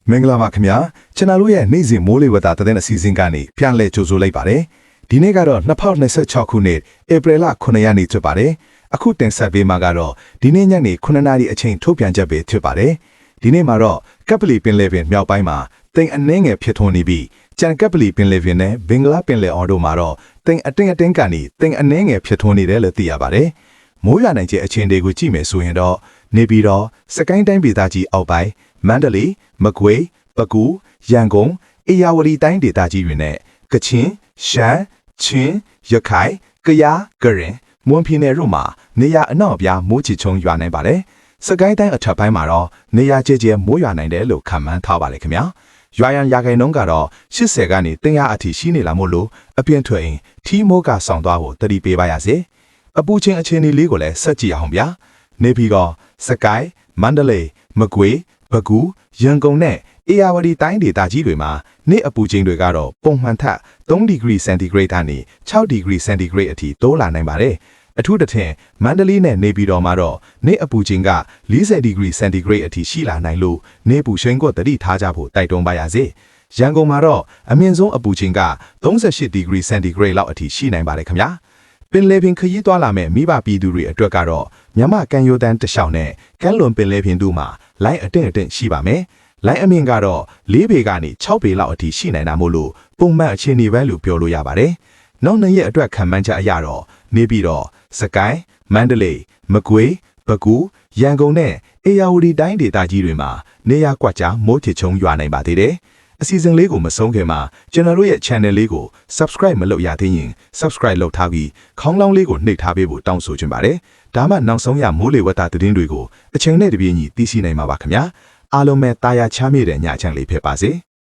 မင်္ဂလာပါခင်ဗျာကျွန်တော်တို့ရဲ့နေ့စဉ်မိုးလေဝသသတင်းအစီအစဉ်ကနေပြန်လည်ကြိုဆိုလိုက်ပါတယ်ဒီနေ့ကတော့2026ခုနှစ်ဧပြီလ9ရက်နေ့ဖြစ်ပါတယ်အခုတင်ဆက်ပေးမှာကတော့ဒီနေ့ညနေ9နာရီအချိန်ထုတ်ပြန်ချက်ပဲဖြစ်ပါတယ်ဒီနေ့မှာတော့ကပ်ပလီပင်လယ်ပြင်မြောက်ပိုင်းမှာတိမ်အနှင်းငယ်ဖြစ်ထွန်းနေပြီးကြံကပ်ပလီပင်လယ်ပြင်နဲ့ဘင်္ဂလားပင်လယ်အော်တို့မှာတော့တိမ်အတင်းကနေတိမ်အနှင်းငယ်ဖြစ်ထွန်းနေတယ်လို့သိရပါတယ်မိုးရွာနိုင်ခြင်းအခြေအနေကိုကြည့်မယ်ဆိုရင်တော့နေပြည်တော်စကိုင်းတိုင်းဒေသကြီးအောက်ပိုင်းမန္တလေးမကွေးပဲခူးရန်ကုန်အေရဝတီတိုင်းဒေသကြီးတွေနဲ့ကချင်ရှမ်းချင်းရခိုင်ကယားကရင်မွန်ပြည်နယ်တို့မှာနေရာအနှော့အပြားမိုးချချုံရွာနိုင်ပါတယ်စကိုင်းတိုင်းအထက်ပိုင်းမှာတော့နေရာကျကျမိုးရွာနိုင်တယ်လို့ခန့်မှန်းထားပါတယ်ခင်ဗျာရွာရန်ရာခိုင်နှုန်းကတော့80ကနေ100အထိရှိနေလာမို့လို့အပြင်းထွက်ရင်ထီးမိုးကဆောင်သွားဖို့တတိပေးပါရစေအပူချင်းအခြေအနေလေးကိုလည်းဆက်ကြည့်အောင်ဗျာနေပြီးတော့စကိုင်းမန္တလေးမကွေးပဲခူးရန်ကုန်နဲ့အေရဝတီတိုင်းဒေသကြီးတွေမှာနေ့အပူချိန်တွေကတော့ပုံမှန်ထက်3ဒီဂရီစင်တီဂရိတ်ကနေ6ဒီဂရီစင်တီဂရိတ်အထိတိုးလာနိုင်ပါတယ်အထူးသဖြင့်မန္တလေးနဲ့နေပြည်တော်မှာတော့နေ့အပူချိန်က40ဒီဂရီစင်တီဂရိတ်အထိရှိလာနိုင်လို့နေပူရှိန်ကိုတတိထားကြဖို့တိုက်တွန်းပါရစေရန်ကုန်မှာတော့အမြင့်ဆုံးအပူချိန်က38ဒီဂရီစင်တီဂရိတ်လောက်အထိရှိနိုင်ပါတယ်ခင်ဗျာပင်လယ်ပြင်ခရီးသွားလာမဲ့မိဘပြည်သူတွေအတွက်ကတော့မြမကန်ယိုတန်းတလျှောက်နဲ့ကမ်းလွန်ပင်လယ်ပြင်တို့မှာလိုင်းအထင့်ရှိပါမယ်လိုင်းအမြင့်ကတော့4ပေကနေ6ပေလောက်အထိရှိနိုင်တာမို့လို့ပုံမှန်အခြေအနေပဲလို့ပြောလို့ရပါတယ်နောက်နှစ်ရက်အတွက်ခံမှန်းချက်အရတော့နေပြီးတော့စကိုင်းမန္တလေးမကွေးပဲခူးရန်ကုန်နဲ့အေရဝတီတိုင်းဒေသကြီးတွေမှာနေရာကွက်ကြားမိုးထချုံရွာနိုင်ပါသေးတယ်အစီအစဉ်လေးကိုမဆုံးခင်မှာကျွန်တော်တို့ရဲ့ channel လေးကို subscribe မလုပ်ရသေးရင် subscribe လုပ်ထားပြီးခေါင်းလောင်းလေးကိုနှိပ်ထားပေးဖို့တောင်းဆိုချင်ပါတယ်ဒါမှနောက်ဆုံးရမိုးလေဝသသတင်းတွေကိုအချိန်နဲ့တပြေးညီသိရှိနိုင်မှာပါခင်ဗျာအားလုံးပဲတာယာချမ်းမြေ့တဲ့ညချမ်းလေးဖြစ်ပါစေ